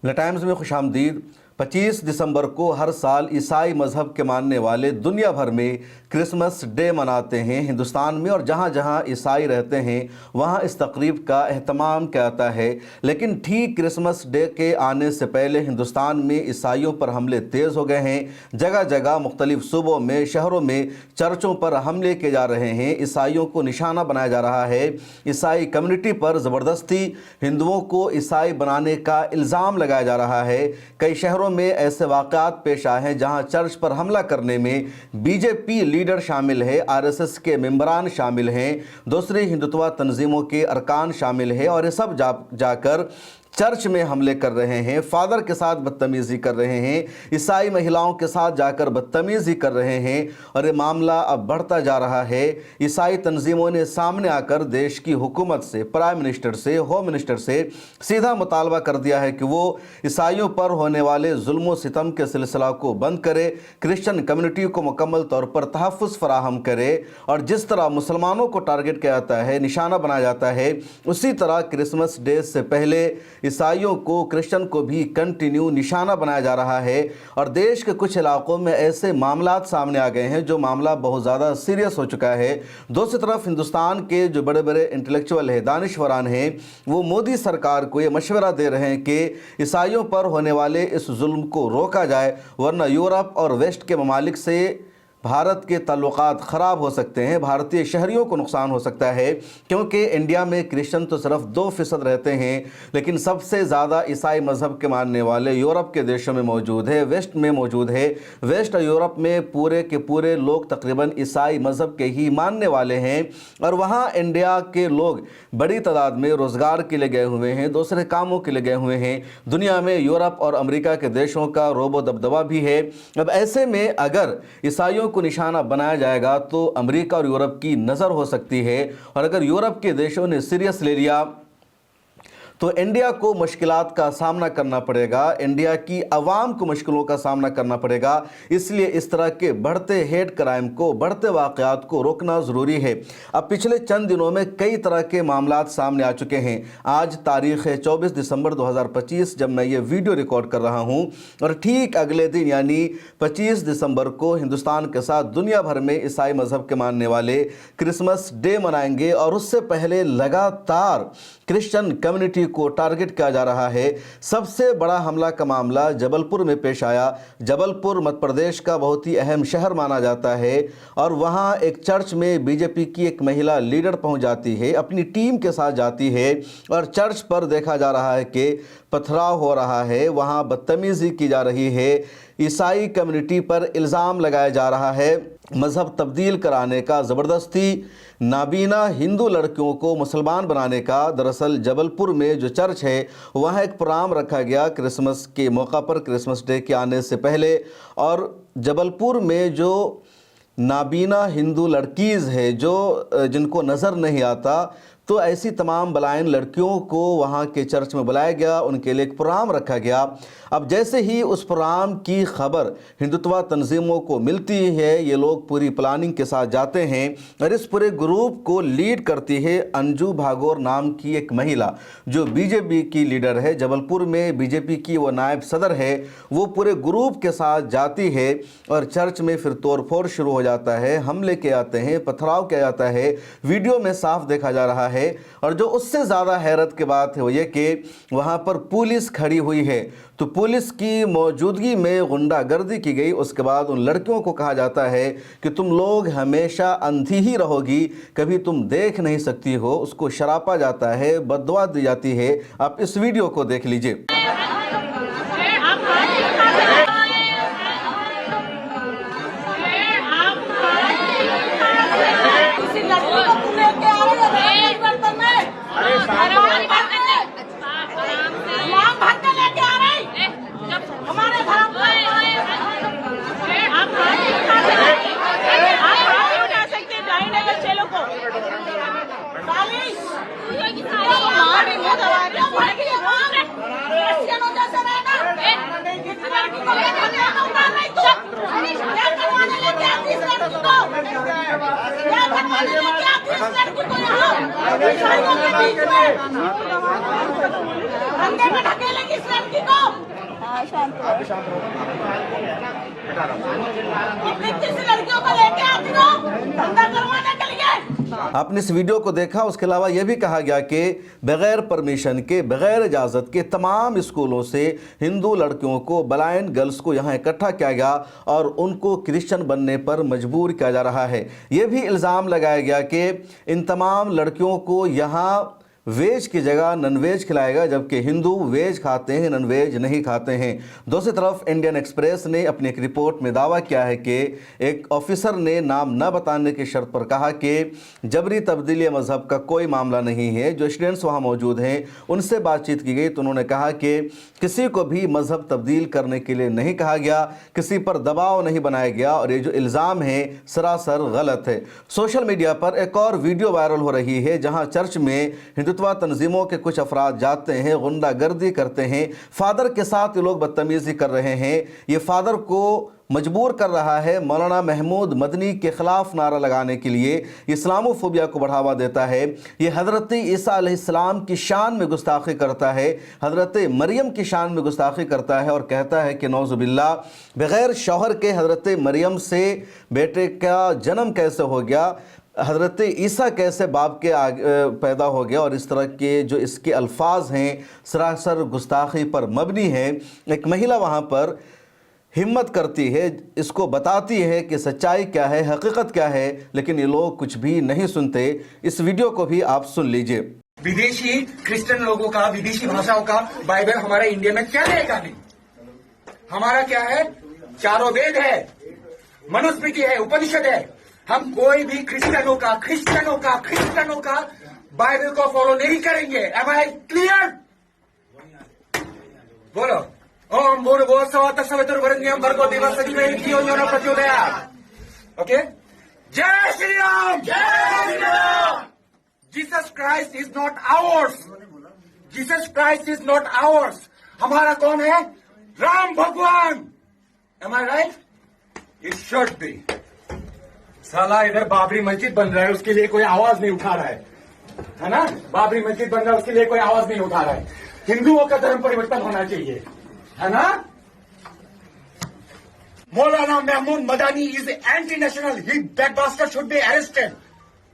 The times में खुश आमदीद। 25 दिसंबर को हर साल ईसाई मज़हब के मानने वाले दुनिया भर में क्रिसमस डे मनाते हैं। हिंदुस्तान में और जहाँ जहाँ ईसाई रहते हैं वहाँ इस तकरीब का अहतमाम किया जाता है। लेकिन ठीक क्रिसमस डे के आने से पहले हिंदुस्तान में ईसाइयों पर हमले तेज़ हो गए हैं। जगह जगह मुख्तलिफ सूबों में, शहरों में चर्चों पर हमले किए जा रहे हैं। ईसाइयों को निशाना बनाया जा रहा है। ईसाई कम्युनिटी पर ज़बरदस्ती हिंदुओं को ईसाई बनाने का इल्ज़ाम लगाया जा रहा है। कई शहरों में ऐसे वाक़यात पेश आए हैं जहां चर्च पर हमला करने में बीजेपी लीडर शामिल है, आरएसएस के मेंबरान शामिल हैं, दूसरी हिंदुत्व तंजीमों के अरकान शामिल है और ये सब जाकर चर्च में हमले कर रहे हैं, फादर के साथ बदतमीज़ी कर रहे हैं, ईसाई महिलाओं के साथ जाकर बदतमीज़ी कर रहे हैं और ये मामला अब बढ़ता जा रहा है। ईसाई तंजीमों ने सामने आकर देश की हुकूमत से, प्राइम मिनिस्टर से, होम मिनिस्टर से सीधा मुतालबा कर दिया है कि वो ईसाइयों पर होने वाले जुल्म सितम के सिलसिला को बंद करे, क्रिश्चियन कम्युनिटी को मुकम्मल तौर पर तहफ़्फ़ुज़ फराहम करे और जिस तरह मुसलमानों को टारगेट किया जाता है, निशाना बनाया जाता है, उसी तरह क्रिसमस डे से पहले ईसाइयों को, क्रिश्चियन को भी कंटिन्यू निशाना बनाया जा रहा है। और देश के कुछ इलाकों में ऐसे मामलात सामने आ गए हैं जो मामला बहुत ज़्यादा सीरियस हो चुका है। दूसरी तरफ हिंदुस्तान के जो बड़े बड़े इंटेलेक्चुअल हैं, दानिशवरान हैं, वो मोदी सरकार को ये मशवरा दे रहे हैं कि ईसाइयों पर होने वाले इस जुल्म को रोका जाए, वरना यूरोप और वेस्ट के ममालिक से भारत के ताल्लुकात ख़राब हो सकते हैं, भारतीय शहरियों को नुकसान हो सकता है। क्योंकि इंडिया में क्रिश्चियन तो सिर्फ 2% रहते हैं, लेकिन सबसे ज़्यादा ईसाई मज़हब के मानने वाले यूरोप के देशों में मौजूद है, वेस्ट में मौजूद है। वेस्ट और यूरोप में पूरे के पूरे लोग तकरीबन ईसाई मज़हब के ही मानने वाले हैं और वहाँ इंडिया के लोग बड़ी तादाद में रोज़गार के लिए गए हुए हैं, दूसरे कामों के लिए गए हुए हैं। दुनिया में यूरोप और अमेरिका के देशों का रोबो दबदबा भी है। अब ऐसे में अगर ईसाइयों को निशाना बनाया जाएगा तो अमेरिका और यूरोप की नज़र हो सकती है और अगर यूरोप के देशों ने सीरियस ले लिया तो इंडिया को मुश्किलात का सामना करना पड़ेगा, इंडिया की आवाम को मुश्किलों का सामना करना पड़ेगा। इसलिए इस तरह के बढ़ते हेट क्राइम को, बढ़ते वाक़यात को रोकना ज़रूरी है। अब पिछले चंद दिनों में कई तरह के मामलात सामने आ चुके हैं। आज तारीख़ है 24 दिसंबर 2025 जब मैं ये वीडियो रिकॉर्ड कर रहा हूँ और ठीक अगले दिन यानी 25 दिसंबर को हिंदुस्तान के साथ दुनिया भर में ईसाई मज़हब के मानने वाले क्रिसमस डे मनाएंगे और उससे पहले लगातार क्रिश्चियन कम्युनिटी को टारगेट किया जा रहा है। सबसे बड़ा हमला का मामला जबलपुर में पेश आया। जबलपुर मध्य प्रदेश का बहुत ही अहम शहर माना जाता है और वहाँ एक चर्च में बीजेपी की एक महिला लीडर पहुँच जाती है, अपनी टीम के साथ जाती है और चर्च पर देखा जा रहा है कि पथराव हो रहा है, वहाँ बदतमीज़ी की जा रही है, ईसाई कम्युनिटी पर इल्ज़ाम लगाया जा रहा है मज़हब तब्दील कराने का, ज़बरदस्ती नाबीना हिंदू लड़कियों को मुसलमान बनाने का। दरअसल जबलपुर में जो चर्च है वहाँ एक प्रोग्राम रखा गया क्रिसमस के मौका पर, क्रिसमस डे के आने से पहले, और जबलपुर में जो नाबीना हिंदू लड़कीज़ है जो जिनको नज़र नहीं आता, तो ऐसी तमाम बलायन लड़कियों को वहाँ के चर्च में बुलाया गया, उनके लिए एक प्रोग्राम रखा गया। अब जैसे ही उस प्रोग्राम की खबर हिंदुत्व तंजीमों को मिलती है, ये लोग पूरी प्लानिंग के साथ जाते हैं और इस पूरे ग्रुप को लीड करती है अंजू भागोर नाम की एक महिला जो बीजेपी की लीडर है, जबलपुर में बीजेपी की वो नायब सदर है। वो पूरे ग्रुप के साथ जाती है और चर्च में फिर तोड़फोड़ शुरू हो जाता है, हमले किए जाते हैं, पथराव किया जाता है, वीडियो में साफ देखा जा रहा है। और जो उससे ज़्यादा हैरत की बात है वो ये कि वहाँ पर पुलिस खड़ी हुई है, तो पुलिस की मौजूदगी में गुंडागर्दी की गई। उसके बाद उन लड़कियों को कहा जाता है कि तुम लोग हमेशा अंधी ही रहोगी, कभी तुम देख नहीं सकती हो। उसको शरापा जाता है, बद्दुआ दी जाती है। आप इस वीडियो को देख लीजिए। लड़कियों को लेके आती हो धंधा करवाने के लिए। आपने इस वीडियो को देखा। उसके अलावा यह भी कहा गया कि बगैर परमिशन के, बगैर इजाज़त के तमाम स्कूलों से हिंदू लड़कियों को, ब्लाइंड गर्ल्स को यहाँ इकट्ठा किया गया और उनको क्रिश्चियन बनने पर मजबूर किया जा रहा है। यह भी इल्ज़ाम लगाया गया कि इन तमाम लड़कियों को यहाँ वेज की जगह नॉन वेज खिलाएगा, जबकि हिंदू वेज खाते हैं, नॉन वेज नहीं खाते हैं। दूसरी तरफ इंडियन एक्सप्रेस ने अपनी एक रिपोर्ट में दावा किया है कि एक ऑफिसर ने नाम न बताने की शर्त पर कहा कि जबरी तब्दीली मज़हब का कोई मामला नहीं है। जो स्टूडेंट्स वहाँ मौजूद हैं उनसे बातचीत की गई तो उन्होंने कहा कि किसी को भी मज़हब तब्दील करने के लिए नहीं कहा गया, किसी पर दबाव नहीं बनाया गया और ये जो इल्ज़ाम है सरासर गलत है। सोशल मीडिया पर एक और वीडियो वायरल हो रही है जहाँ चर्च में हिंदुत्व तंजीमों के कुछ अफराद जाते हैं, गुंडागर्दी करते हैं, फादर के साथ ये लोग बदतमीजी कर रहे हैं। ये फादर को मजबूर कर रहा है मौलाना महमूद मदनी के ख़िलाफ़ नारा लगाने के लिए, इस्लामोफोबिया को बढ़ावा देता है। ये हज़रत ईसा अलैहिस्सलाम की शान में गुस्ताखी करता है, हज़रत मरियम की शान में गुस्ताखी करता है और कहता है कि नौज़ुबिल्लाह बग़ैर शौहर के हज़रत मरियम से बेटे का जन्म कैसे हो गया, हज़रत ईसा कैसे बाप के पैदा हो गया, और इस तरह के जो इसके अल्फाज हैं सरासर गुस्ताखी पर मबनी है। एक महिला वहाँ पर हिम्मत करती है, इसको बताती है कि सच्चाई क्या है, हकीकत क्या है, लेकिन ये लोग कुछ भी नहीं सुनते। इस वीडियो को भी आप सुन लीजिए। विदेशी क्रिश्चियन लोगों का, विदेशी भाषाओं का बाइबल हमारे इंडिया में क्या रहेगा? नहीं, हमारा क्या है? चारों वेद है, मनुस्मृति है, उपनिषद है। हम कोई भी क्रिश्चियनों का बाइबल को फॉलो नहीं करेंगे। Am I clear? बोलो ओम भूर्भुवः स्वः तत्सवितुर्वरेण्यं भर्गो देवस्य धीमहि धियो यो नः प्रचोदयात्। ओके, जय श्री राम। जय Shri Ram. Jesus Christ is not ours. Jesus Christ is not ours. हमारा कौन है? राम भगवान। Am I right? It should be. साला इधर बाबरी मस्जिद बन रहा है, उसके लिए कोई आवाज नहीं उठा रहा है ना? बाबरी मस्जिद बन रहा है, उसके लिए कोई आवाज नहीं उठा रहा है। हिंदुओं का धर्म परिवर्तन होना चाहिए, है ना? मौलाना Mahmood Madani is anti national, he that bastard should be arrested.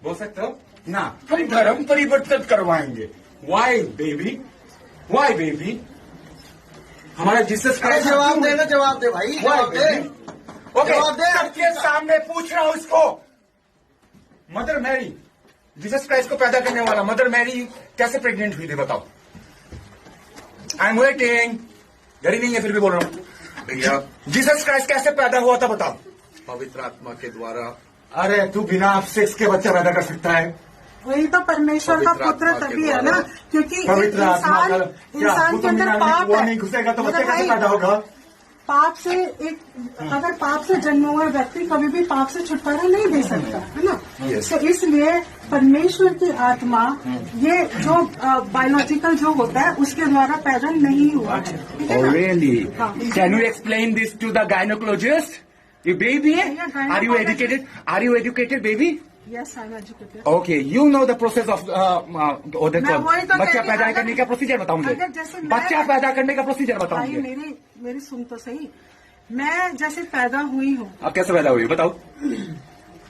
बोल सकते हो ना? हम धर्म परिवर्तन करवाएंगे। Why baby? Why baby? हमारा जीसस क्राइस्ट। जवाब देना, जवाब दे भाई, जवाब दे। ओके, सबके सामने पूछ रहा हूं इसको। मदर मैरी, जीसस क्राइस्ट को पैदा करने वाला मदर मैरी कैसे प्रेग्नेंट हुई थी बताओ? I am waiting. डरी नहीं है फिर भी बोल रहा हूं भैया। जीसस क्राइस्ट कैसे पैदा हुआ था बताओ? पवित्र आत्मा के द्वारा। अरे तू बिना सेक्स के बच्चा पैदा कर सकता है? वही तो परमेश्वर का पुत्र तभी है ना, क्योंकि पवित्र आत्मा का इंसान के अंदर पाप वो है। नहीं घुसेगा तो बच्चा कैसे पैदा होगा? पाप से अगर पाप से जन्म हुआ व्यक्ति कभी भी पाप से छुटकारा नहीं दे सकता, है ना? तो इसलिए परमेश्वर की आत्मा ये जो बायोलॉजिकल जो होता है उसके द्वारा पैदा नहीं हुआ है। ठीक है ना? Really? हाँ। Can you explain this to the gynecologist? You baby? Yeah, Are you educated? Are you educated, baby? Yes, I'm educated. Okay, you know the process of मैं वही तो बच्चा कहती पैदा हूँ, करने का प्रोसीजर बताओ मुझे। अगर जैसे मैं- बच्चा पैदा करने का प्रोसीजर बताओ भाई मुझे। मेरी सुन तो सही। मैं जैसे पैदा हुई हूँ, अब कैसे पैदा हुई बताओ?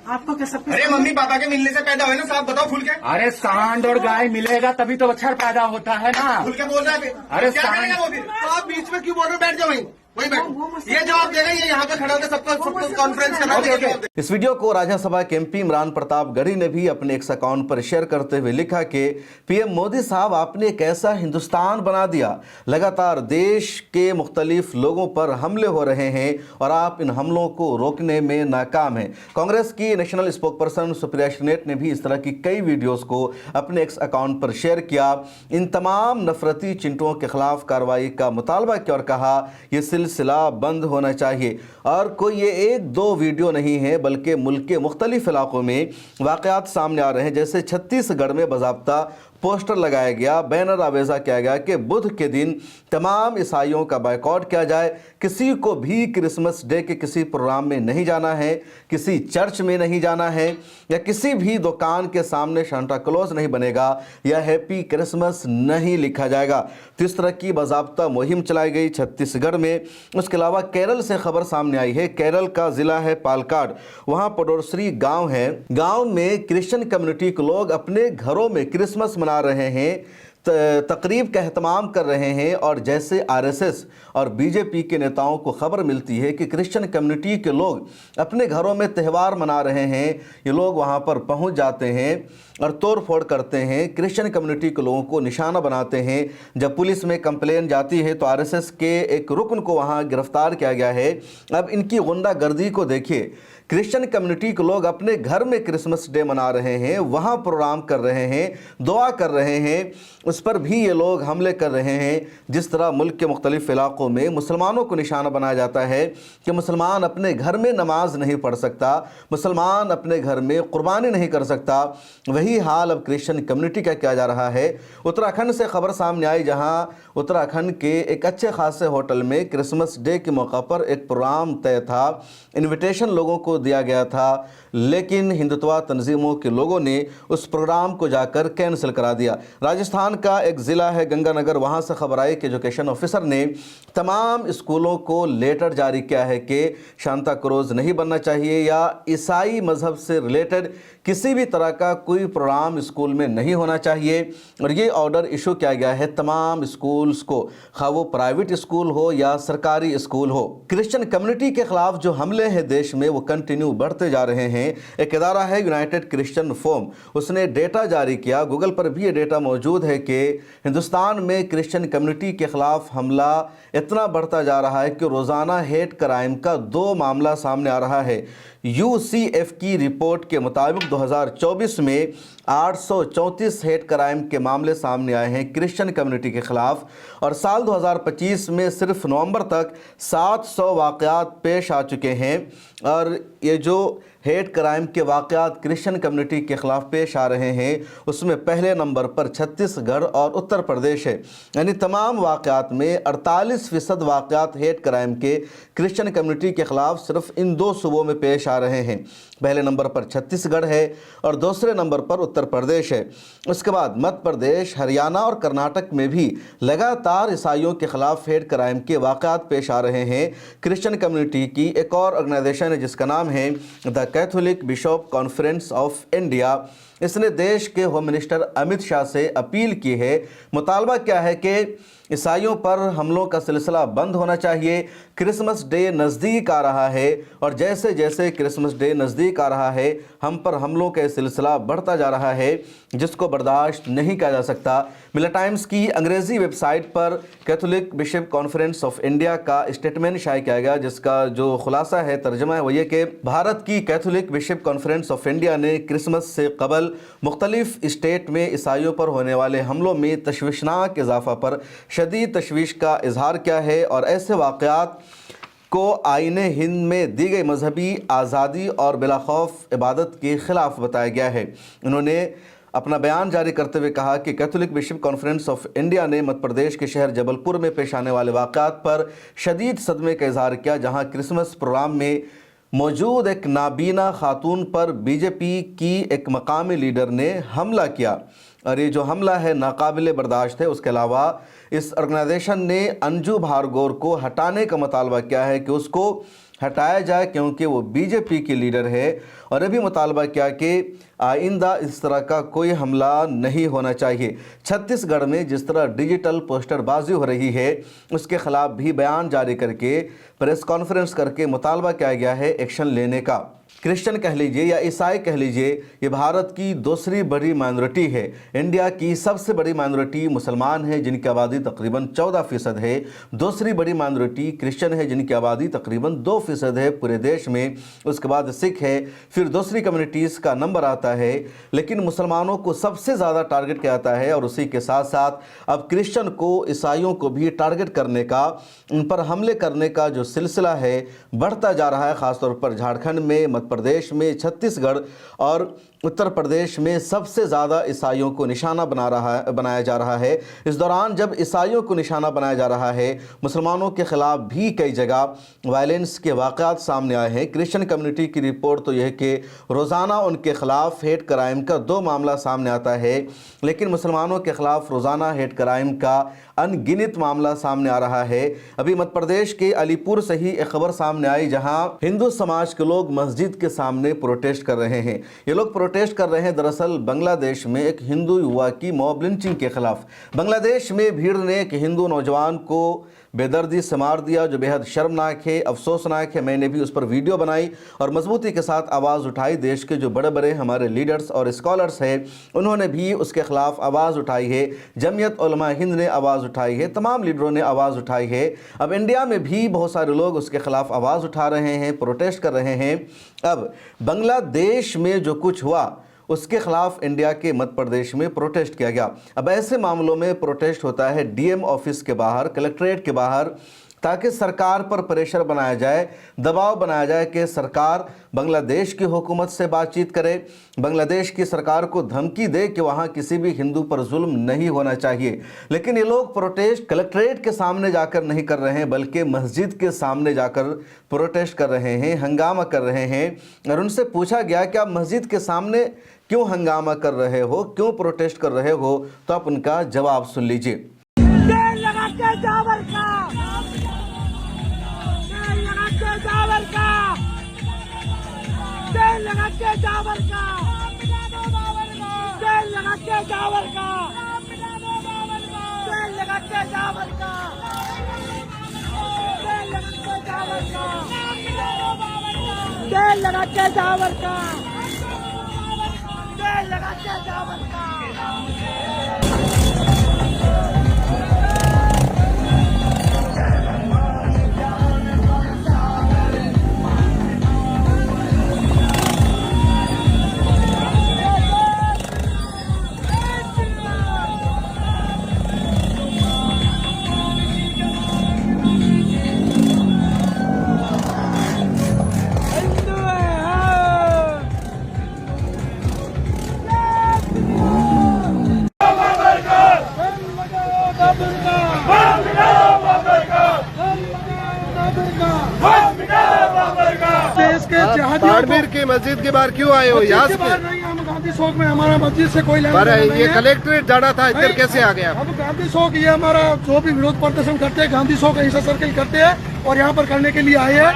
आपको क्या सब कुछ अरे मम्मी पापा के मिलने से पैदा हुए ना साहब, बताओ खुल के। अरे सांड और गाय मिलेगा तभी तो बच्चा पैदा होता है ना। खुल के बोल रहा है। अरे क्या सांड- करेगा वो फिर? तो आप बीच में क्यों बोल रहे हो? बैठ जाओ वहीं वो बैठो। मुझसे- ये जवाब देगा, ये यहाँ पे खड़ा होकर सबको कॉन्फ्रेंस कर रहा ओके, ओके। है। इस वीडियो को राज्यसभा के एमपी इमरान प्रताप गढ़ी ने भी अपने एक्स अकाउंट पर शेयर करते हुए लिखा कि पीएम मोदी साहब आपने एक ऐसा हिंदुस्तान बना दिया, लगातार देश के मुख्तलिफ लोगों पर हमले हो रहे हैं और आप इन हमलों को रोकने में नाकाम हैं। कांग्रेस की नेशनल स्पोकपर्सन सुप्रिया श्रीनेट ने भी इस तरह की कई वीडियोस को अपने एक्स अकाउंट पर शेयर किया। इन तमाम नफरती चिंटुओं के खिलाफ कार्रवाई का मुतालबा किया और कहा यह सिलसिला बंद होना चाहिए। और कोई ये एक दो वीडियो नहीं है बल्कि मुल्क के मुख्तलिफ इलाकों में वाक़यात सामने आ रहे हैं, जैसे छत्तीसगढ़ में बाज़ाब्ता पोस्टर लगाया गया, बैनर आवेजा किया गया कि बुध के दिन तमाम ईसाइयों का बायकॉट किया जाए, किसी को भी क्रिसमस डे के किसी प्रोग्राम में नहीं जाना है, किसी चर्च में नहीं जाना है, या किसी भी दुकान के सामने सांता क्लॉज नहीं बनेगा या हैप्पी क्रिसमस नहीं लिखा जाएगा। तो इस तरह की बाज़ाब्ता मुहिम चलाई गई छत्तीसगढ़ में। उसके अलावा केरल से खबर सामने आई है। केरल का ज़िला है पालक्काड, वहाँ पडोसरी गांव है। गांव में क्रिश्चियन कम्युनिटी के लोग अपने घरों में क्रिसमस मना रहे हैं, तकरीब का एहतमाम कर रहे हैं, और जैसे आरएसएस और बीजेपी के नेताओं को खबर मिलती है कि क्रिश्चियन कम्युनिटी के लोग अपने घरों में त्यौहार मना रहे हैं, ये लोग वहां पर पहुंच जाते हैं और तोड़ फोड़ करते हैं, क्रिश्चियन कम्युनिटी के लोगों को निशाना बनाते हैं। जब पुलिस में कंप्लेन जाती है तो आरएसएस के एक रुकन को वहां गिरफ्तार किया गया है। अब इनकी गुंडागर्दी को देखिए, क्रिश्चियन कम्युनिटी के लोग अपने घर में क्रिसमस डे मना रहे हैं, वहाँ प्रोग्राम कर रहे हैं, दुआ कर रहे हैं, उस पर भी ये लोग हमले कर रहे हैं। जिस तरह मुल्क के मुख्तलिफ इलाक़ों में मुसलमानों को निशाना बनाया जाता है कि मुसलमान अपने घर में नमाज नहीं पढ़ सकता, मुसलमान अपने घर में कुर्बानी नहीं कर सकता, वही हाल अब क्रिश्चियन कम्युनिटी का किया जा रहा है। उत्तराखंड से खबर सामने आई, जहाँ उत्तराखंड के एक अच्छे खासे होटल में क्रिसमस डे के मौका पर एक प्रोग्राम तय था, इन्विटेशन लोगों को दिया गया था, लेकिन हिंदुत्व तंजीमों के लोगों ने उस प्रोग्राम को जाकर कैंसिल करा दिया। राजस्थान का एक ज़िला है गंगानगर, वहाँ से खबर आई कि एजुकेशन ऑफिसर ने तमाम स्कूलों को लेटर जारी किया है कि सांता क्लॉज नहीं बनना चाहिए या ईसाई मज़हब से रिलेटेड किसी भी तरह का कोई प्रोग्राम स्कूल में नहीं होना चाहिए। और ये ऑर्डर इशू किया गया है तमाम स्कूल्स को, खा वो प्राइवेट स्कूल हो या सरकारी स्कूल हो। क्रिश्चियन कम्युनिटी के खिलाफ जो हमले हैं देश में वो कंटिन्यू बढ़ते जा रहे हैं। एक इदारा है यूनाइटेड क्रिश्चियन फोरम, उसने डेटा जारी किया, गूगल पर भी ये डेटा मौजूद है कि हिंदुस्तान में क्रिश्चियन कम्युनिटी के खिलाफ हमला इतना बढ़ता जा रहा है कि रोज़ाना हेट क्राइम का 2 मामला सामने आ रहा है। UCF की रिपोर्ट के मुताबिक 2024 में 834 हेट क्राइम के मामले सामने आए हैं क्रिश्चियन कम्युनिटी के खिलाफ, और साल 2025 में सिर्फ नवंबर तक 700 वाक़यात पेश आ चुके हैं। और ये जो हेट क्राइम के वाक़यात क्रिश्चियन कम्युनिटी के ख़िलाफ़ पेश आ रहे हैं उसमें पहले नंबर पर छत्तीसगढ़ और उत्तर प्रदेश है, यानी तमाम वाक़यात में 48% वाक़यात हेट क्राइम के क्रिश्चियन कम्युनिटी के ख़िलाफ़ सिर्फ इन 2 सूबों में पेश आ रहे हैं। पहले नंबर पर छत्तीसगढ़ है और दूसरे नंबर पर उत्तर प्रदेश है। उसके बाद मध्य प्रदेश, हरियाणा और कर्नाटक में भी लगातार ईसाइयों के ख़िलाफ़ हेट क्राइम के वाक़यात पेश आ रहे हैं। क्रिश्चियन कम्युनिटी की एक और ऑर्गेनाइजेशन है जिसका नाम है the Catholic bishop conference of India, इसने देश के होम मिनिस्टर अमित शाह से अपील की है। मुतालबा क्या है कि ईसाइयों पर हमलों का सिलसिला बंद होना चाहिए। क्रिसमस डे नज़दीक आ रहा है और जैसे जैसे क्रिसमस डे नज़दीक आ रहा है हम पर हमलों का सिलसिला बढ़ता जा रहा है, जिसको बर्दाश्त नहीं किया जा सकता। मिला टाइम्स की अंग्रेज़ी वेबसाइट पर Catholic bishop conference of India का स्टेटमेंट शाया किया गया, जिसका जो खुलासा है, तर्जमा है वो ये कि भारत की Catholic bishop conference of India ने क्रिसमस से कबल मुख्तलिफ स्टेट में ईसाइयों पर होने वाले हमलों में तशवीशनाक इजाफा पर शदीद तशवीश का इजहार किया है और ऐसे वाक़यात को आईने हिंद में दी गई मजहबी आज़ादी और बिला खौफ इबादत के ख़िलाफ़ बताया गया है। उन्होंने अपना बयान जारी करते हुए कहा कि Catholic bishop conference of India ने मध्य प्रदेश के शहर जबलपुर में पेश आने वाले वाक़यात पर शदीद सदमे का इजहार किया, जहाँ क्रिसमस प्रोग्राम में मौजूद एक नाबीना खातून पर बीजेपी की एक मकामी लीडर ने हमला किया और ये जो हमला है नाकाबिले बर्दाश्त है। उसके अलावा इस ऑर्गेनाइजेशन ने अंजू भार्गव को हटाने का मुतालबा किया है कि उसको हटाया जाए क्योंकि वो बीजेपी की लीडर है, और ये भी मुतालबा किया कि आइंदा इस तरह का कोई हमला नहीं होना चाहिए। छत्तीसगढ़ में जिस तरह डिजिटल पोस्टरबाजी हो रही है उसके ख़िलाफ़ भी बयान जारी करके प्रेस कॉन्फ्रेंस करके मुतालबा किया गया है एक्शन लेने का। क्रिश्चियन कह लीजिए या ईसाई कह लीजिए, ये भारत की दूसरी बड़ी माइनॉरिटी है। इंडिया की सबसे बड़ी माइनॉरिटी मुसलमान है जिनकी आबादी तकरीबन 14% है। दूसरी बड़ी माइनॉरिटी क्रिश्चियन है जिनकी आबादी तकरीबन 2% है पूरे देश में। उसके बाद सिख है, फिर दूसरी कम्युनिटीज़ का नंबर आता है, लेकिन मुसलमानों को सबसे ज़्यादा टारगेट किया जाता है और उसी के साथ साथ अब क्रिश्चियन को, ईसाइयों को भी टारगेट करने का, उन पर हमले करने का जो सिलसिला है बढ़ता जा रहा है। ख़ासतौर पर झारखंड में, मध्य प्रदेश में, छत्तीसगढ़ और उत्तर प्रदेश में सबसे ज़्यादा ईसाइयों को निशाना बनाया जा रहा है। इस दौरान जब ईसाइयों को निशाना बनाया जा रहा है, मुसलमानों के ख़िलाफ़ भी कई जगह वायलेंस के वाक़यात सामने आए हैं। क्रिश्चियन कम्युनिटी की रिपोर्ट तो यह है कि रोज़ाना उनके ख़िलाफ़ हेट क्राइम का 2 मामला सामने आता है, लेकिन मुसलमानों के ख़िलाफ़ रोज़ाना हेट क्राइम का अनगिनत मामला सामने आ रहा है। अभी मध्य प्रदेश के अलीपुर से ही एक खबर सामने आई, जहां हिंदू समाज के लोग मस्जिद के सामने प्रोटेस्ट कर रहे हैं। ये लोग प्रोटेस्ट कर रहे हैं दरअसल बांग्लादेश में एक हिंदू युवा की मॉब लिंचिंग के खिलाफ। बांग्लादेश में भीड़ ने एक हिंदू नौजवान को बेदर्दी से मार दिया, जो बेहद शर्मनाक है, अफसोसनाक है। मैंने भी उस पर वीडियो बनाई और मजबूती के साथ आवाज़ उठाई। देश के जो बड़े बड़े हमारे लीडर्स और स्कॉलर्स हैं, उन्होंने भी उसके ख़िलाफ़ आवाज़ उठाई है। जमीयत उलमा हिंद ने आवाज़ उठाई है, तमाम लीडरों ने आवाज़ उठाई है। अब इंडिया में भी बहुत सारे लोग उसके ख़िलाफ़ आवाज़ उठा रहे हैं, प्रोटेस्ट कर रहे हैं। अब बांग्लादेश में जो कुछ हुआ उसके खिलाफ इंडिया के मध्य प्रदेश में प्रोटेस्ट किया गया। अब ऐसे मामलों में प्रोटेस्ट होता है डीएम ऑफिस के बाहर, कलेक्ट्रेट के बाहर, ताकि सरकार पर प्रेशर बनाया जाए, दबाव बनाया जाए कि सरकार बांग्लादेश की हुकूमत से बातचीत करे, बांग्लादेश की सरकार को धमकी दे कि वहाँ किसी भी हिंदू पर जुल्म नहीं होना चाहिए। लेकिन ये लोग प्रोटेस्ट कलेक्ट्रेट के सामने जाकर नहीं कर रहे हैं, बल्कि मस्जिद के सामने जाकर प्रोटेस्ट कर रहे हैं, हंगामा कर रहे हैं। और उनसे पूछा गया कि आप मस्जिद के सामने क्यों हंगामा कर रहे हो, क्यों प्रोटेस्ट कर रहे हो, तो आप उनका जवाब सुन लीजिए। तेल लगा के जावर का, तेल लगा के जावर का, तेल लगा के जावर का, तेल लगा के जावर का, तेल लगा के जावर का, तेल लगा के जावर का, तेल लगा के जावर का, तेल लगा के जावर का। बाड़मेर की मस्जिद के बाहर क्यों आए हो? यहाँ से नहीं, हम गांधी चौक में, हमारा मस्जिद से कोई लेना पर देना नहीं ये है। कलेक्ट्रेट जाना था, इधर कैसे आ गया? हम गांधी चौक, ये हमारा जो भी विरोध प्रदर्शन करते हैं गांधी चौक ऐसा सर्कल करते हैं और यहाँ पर करने के लिए आए हैं।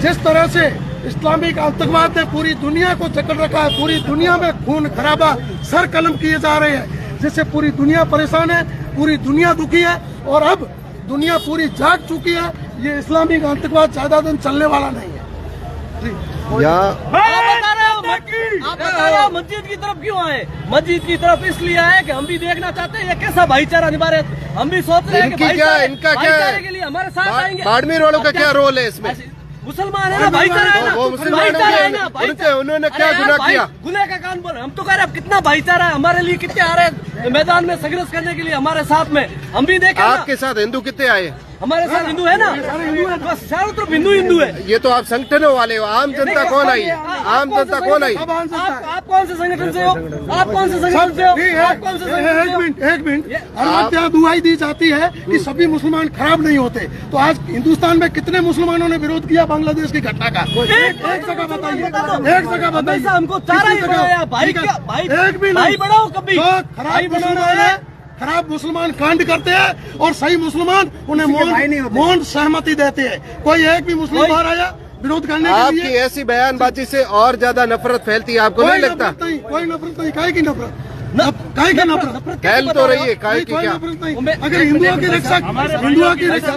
जिस तरह से इस्लामिक आतंकवाद ने पूरी दुनिया को जकड़ रखा है, पूरी दुनिया में खून खराबा सर कलम किए जा रहे हैं, जिससे पूरी दुनिया परेशान है, पूरी दुनिया दुखी है और अब दुनिया पूरी जाग चुकी है। ये इस्लामिक आतंकवाद ज्यादा दिन चलने वाला नहीं है। यहाँ आप बता रहे हो मस्जिद की तरफ क्यों आए? मस्जिद की तरफ इसलिए आए कि हम भी देखना चाहते हैं ये कैसा भाईचारा निभा रहे हैं। हम भी सोच रहे हैं कि इनका क्या भाईचारे के लिए हमारे साथ आएंगे। बाड़मेर वालों का क्या रोल है इसमें? मुसलमान है ना, भाईचारा है ना, वो मुसलमान भाईचारा है ना, उन्होंने क्या गुनाह किया? गुनाह का कान बोल। हम तो कह रहे हैं कितना भाईचारा है, हमारे लिए कितने आ रहे हैं मैदान में संघर्ष करने के लिए हमारे साथ में। हम भी देखें आपके साथ हिंदू कितने आए? हमारे साथ हिंदू है ना, बस चारों तरफ हिंदू हिंदू है। ये तो आप संगठनों वाले हो, आम जनता कौन आई? आम जनता कौन आई? आप कौन से संगठन से हो? आप कौन से संगठन से हो? आप कौन से संगठन से हो? एक मिनट, हर वक्त यहाँ दुआई दी जाती है कि सभी मुसलमान खराब नहीं होते। तो आज हिंदुस्तान में कितने मुसलमानों ने विरोध किया बांग्लादेश की घटना का? एक जगह बताइए, एक जगह बताइए। हमको चारा ही बनाया भाई, एक भी भाई बढ़ाओ कभी। खराब मुसलमान है, खराब मुसलमान कांड करते हैं और सही मुसलमान उन्हें मौन सहमति देते हैं। कोई एक भी मुस्लिम बाहर आया विरोध करने के आपकी लिए? ऐसी बयानबाजी से और ज्यादा नफरत फैलती है, आपको नहीं लगता? कोई नफरत नहीं, काहे की नफरत? काहे की नफरत? फैल तो रही है, काहे की क्या? नफरत नहीं। अगर हिंदुओं की रक्षा, हिंदुओं की रक्षा,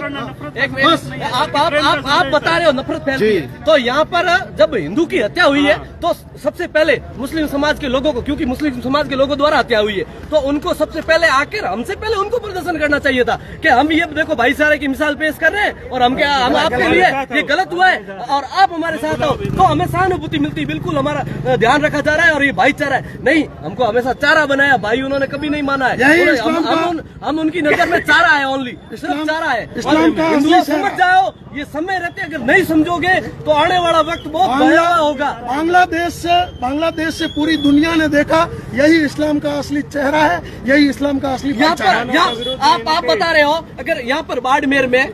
आप बता रहे हो नफरत फैलती है। तो यहाँ पर जब हिंदू की हत्या हुई है तो सबसे पहले मुस्लिम समाज के लोगों को, क्योंकि मुस्लिम समाज के लोगों द्वारा हत्या हुई है, तो उनको सबसे पहले आकर हमसे पहले उनको प्रदर्शन करना चाहिए था कि हम ये देखो भाईचारे की मिसाल पेश कर रहे हैं और हम आपके लिए ये गलत हुआ है और आप हमारे साथ हो, तो हमें सहानुभूति मिलती। बिल्कुल हमारा ध्यान रखा जा रहा है और ये भाईचारा है। नहीं, हमको हमेशा चारा चारा बनाया, भाई उन्होंने कभी नहीं माना है। यही उन्होंने- इस्लाम हम उनकी नजर में चारा है, ओनली सिर्फ चारा है। इस्लाम का हिंदुओं असली समझ चेहरा। जाओ, ये समय रहते अगर नहीं समझोगे तो आने वाला वक्त बहुत भयावह होगा। बांग्लादेश से पूरी दुनिया ने देखा, यही इस्लाम का असली चेहरा है, यही इस्लाम का असली यहाँ भाईचारा पर आप बता रहे हो, अगर यहाँ पर बाड़मेर में,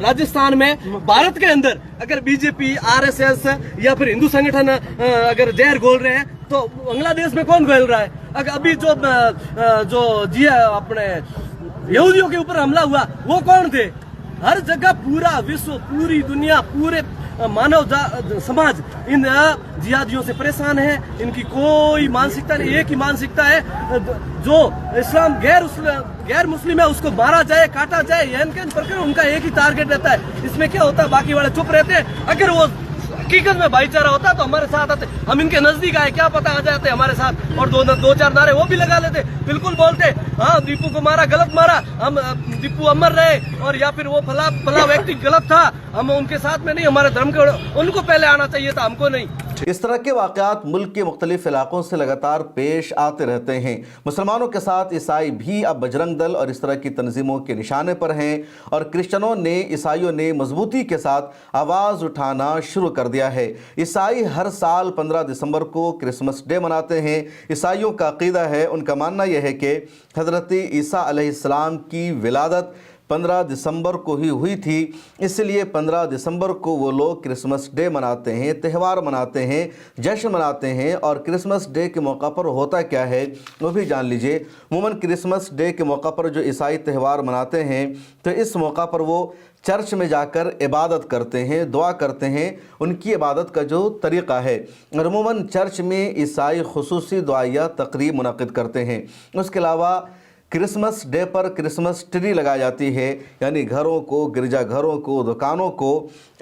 राजस्थान में, भारत के अंदर अगर बीजेपी, आरएसएस या फिर हिंदू संगठन अगर जहर घोल रहे हैं तो बांग्लादेश में कौन घोल रहा है? अगर अभी जो जी अपने यहूदियों के ऊपर हमला हुआ वो कौन थे? हर जगह पूरा विश्व, पूरी दुनिया, पूरे मानव समाज इन जिहादियों से परेशान है। इनकी कोई मानसिकता नहीं, एक ही मानसिकता है, जो इस्लाम गैर मुस्लिम है उसको मारा जाए, काटा जाए, प्रकार उनका एक ही टारगेट रहता है। इसमें क्या होता है, बाकी वाले चुप रहते हैं। अगर वो हकीकत में भाईचारा होता तो हमारे साथ आते, हम इनके नजदीक आए, क्या पता आ जाते हमारे साथ और दो चार नारे वो भी लगा लेते, बिल्कुल बोलते हाँ दीपू को मारा, गलत मारा, हम दीपू अमर रहे, और या फिर वो फला व्यक्ति गलत था, हम उनके साथ में नहीं, हमारे धर्म के उनको पहले आना चाहिए था, हमको नहीं। इस तरह के वाक़यात मुल्क के मुख्तलिफ इलाकों से लगातार पेश आते रहते हैं। मुसलमानों के साथ ईसाई भी अब बजरंग दल और इस तरह की तंजीमों के निशाने पर हैं, और क्रिश्चनों ने, ईसाइयों ने मजबूती के साथ आवाज़ उठाना शुरू कर दिया है। ईसाई हर साल 15 दिसंबर को क्रिसमस डे मनाते हैं। ईसाइयों का अक़ीदा है, उनका मानना यह है कि हज़रत ईसा अलैहिस्सलाम की विलादत 15 दिसंबर को ही हुई थी, इसलिए 15 दिसंबर को वो लोग क्रिसमस डे मनाते हैं, त्यौहार मनाते हैं, जश्न मनाते हैं। और क्रिसमस डे के मौका पर होता क्या है वो भी जान लीजिए। अमूमन क्रिसमस डे के मौका पर जो ईसाई त्यौहार मनाते हैं तो इस मौका पर वो चर्च में जाकर इबादत करते हैं, दुआ करते हैं, उनकी इबादत का जो तरीक़ा है। और अमूमन चर्च में ईसाई खुसूसी दुआया तकरीब मुनक़िद करते हैं। उसके अलावा क्रिसमस डे पर क्रिसमस ट्री लगाई जाती है, यानी घरों को, गिरजाघरों को, दुकानों को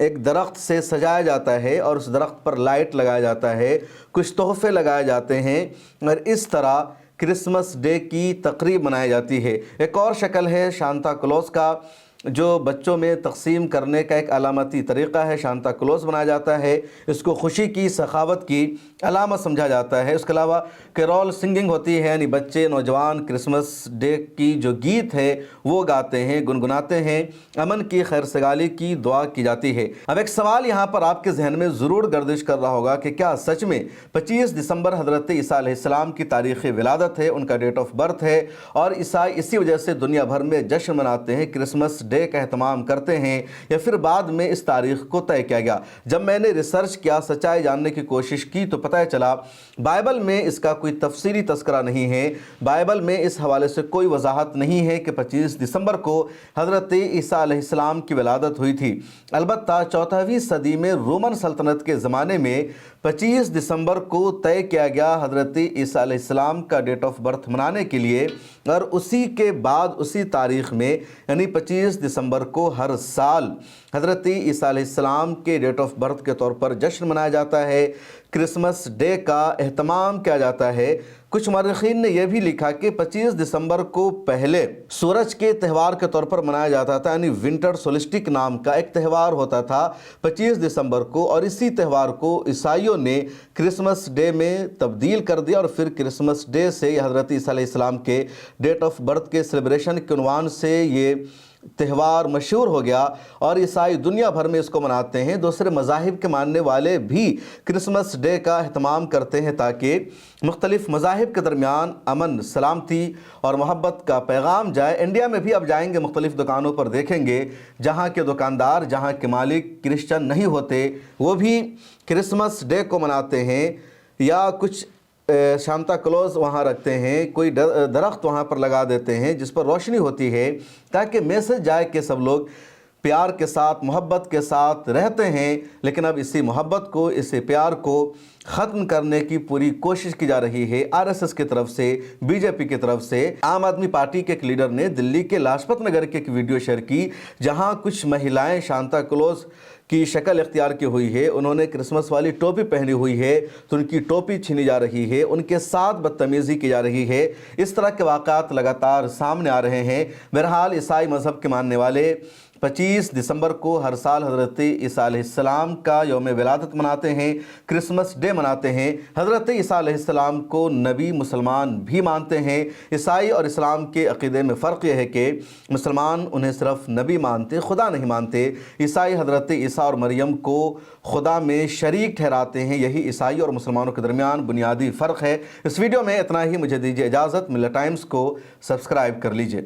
एक दरख्त से सजाया जाता है और उस दरख्त पर लाइट लगाया जाता है, कुछ तोहफे लगाए जाते हैं, और इस तरह क्रिसमस डे की तकरीब मनाई जाती है। एक और शक्ल है शांता क्लॉज का, जो बच्चों में तकसीम करने का एक अलामती तरीक़ा है। शांता क्लॉज बनाया जाता है, इसको खुशी की, सखावत की अलामत समझा जाता है। उसके अलावा कैरोल सिंगिंग होती है, यानी बच्चे, नौजवान क्रिसमस डे की जो गीत है वो गाते हैं, गुनगुनाते हैं, अमन की, खैर सगाली की दुआ की जाती है। अब एक सवाल यहाँ पर आपके जहन में ज़रूर गर्दिश कर रहा होगा कि क्या सच में 25 दिसंबर हज़रत ईसा अलैहिस्सलाम की तारीख़ विलादत है, उनका डेट ऑफ बर्थ है, और ईसाई इसी वजह से दुनिया भर में जश्न मनाते हैं, क्रिसमस डे का एहतमाम करते हैं, या फिर बाद में इस तारीख़ को तय किया गया? जब मैंने रिसर्च किया, सच्चाई जानने की कोशिश की, तो पता चला बाइबल में इसका कोई तफसीली तस्करा नहीं है। बाइबल में इस हवाले से कोई वजाहत नहीं है कि 25 दिसंबर को हज़रत ईसा अलैहिस्सलाम की विलादत हुई थी। अलबत्ता 14वीं सदी में रोमन सल्तनत के ज़माने में 25 दिसंबर को तय किया गया हज़रत ईसा अलैहिस्सलाम का डेट ऑफ बर्थ मनाने के लिए, और उसी के बाद उसी तारीख़ में यानी 25 दिसंबर को हर साल हज़रत ईसा अलैहिस्सलाम के डेट ऑफ बर्थ के तौर पर जश्न मनाया जाता है, क्रिसमस डे का एहतमाम किया जाता है। कुछ मर्रिखीन ने यह भी लिखा कि 25 दिसंबर को पहले सूरज के त्यौहार के तौर पर मनाया जाता था, यानी विंटर सोलिस्टिक नाम का एक त्यौहार होता था 25 दिसंबर को, और इसी त्यौहार को ईसाइयों ने क्रिसमस डे में तब्दील कर दिया, और फिर क्रिसमस डे से हज़रत ईसा अलैहिस्सलाम के डेट ऑफ बर्थ के सेलिब्रेशन के उन्वान से ये त्यौहार मशहूर हो गया, और ईसाई दुनिया भर में इसको मनाते हैं। दूसरे मज़ाहिब के मानने वाले भी क्रिसमस डे का अहतमाम करते हैं ताकि मुख्तलिफ मज़ाहिब के दरमियान अमन, सलामती और मोहब्बत का पैगाम जाए। इंडिया में भी अब जाएंगे, मुख्तलिफ दुकानों पर देखेंगे जहाँ के दुकानदार, जहाँ के मालिक क्रिश्चन नहीं होते, वो भी क्रिसमस डे को मनाते हैं, या कुछ शांता क्लॉज वहाँ रखते हैं, कोई दरख्त वहाँ पर लगा देते हैं जिस पर रोशनी होती है, ताकि मैसेज जाए कि सब लोग प्यार के साथ, मोहब्बत के साथ रहते हैं। लेकिन अब इसी मोहब्बत को, इसी प्यार को ख़त्म करने की पूरी कोशिश की जा रही है आरएसएस की तरफ से, बीजेपी की तरफ से। आम आदमी पार्टी के एक लीडर ने दिल्ली के लाजपत नगर की एक वीडियो शेयर की, जहां कुछ महिलाएं शांता क्लॉज की शक्ल इख्तियार की हुई है, उन्होंने क्रिसमस वाली टोपी पहनी हुई है, तो उनकी टोपी छीनी जा रही है, उनके साथ बदतमीज़ी की जा रही है। इस तरह के वाक़यात लगातार सामने आ रहे हैं। बहरहाल ईसाई मज़हब के मानने वाले 25 दिसंबर को हर साल हज़रत ईसा अलैहिस्सलाम का यौम विलादत मनाते हैं, क्रिसमस डे مناتے ہیں۔ حضرت عیسیٰ علیہ السلام کو نبی مسلمان بھی مانتے ہیں۔ عیسائی اور اسلام کے عقیدے میں فرق یہ ہے کہ مسلمان انہیں صرف نبی مانتے، خدا نہیں مانتے۔ عیسائی حضرت عیسیٰ اور مریم کو خدا میں شریک ٹھہراتے ہیں۔ یہی عیسائی اور مسلمانوں کے درمیان بنیادی فرق ہے۔ اس ویڈیو میں اتنا ہی، مجھے دیجیے اجازت۔ ملت ٹائمز کو سبسکرائب کر لیجیے۔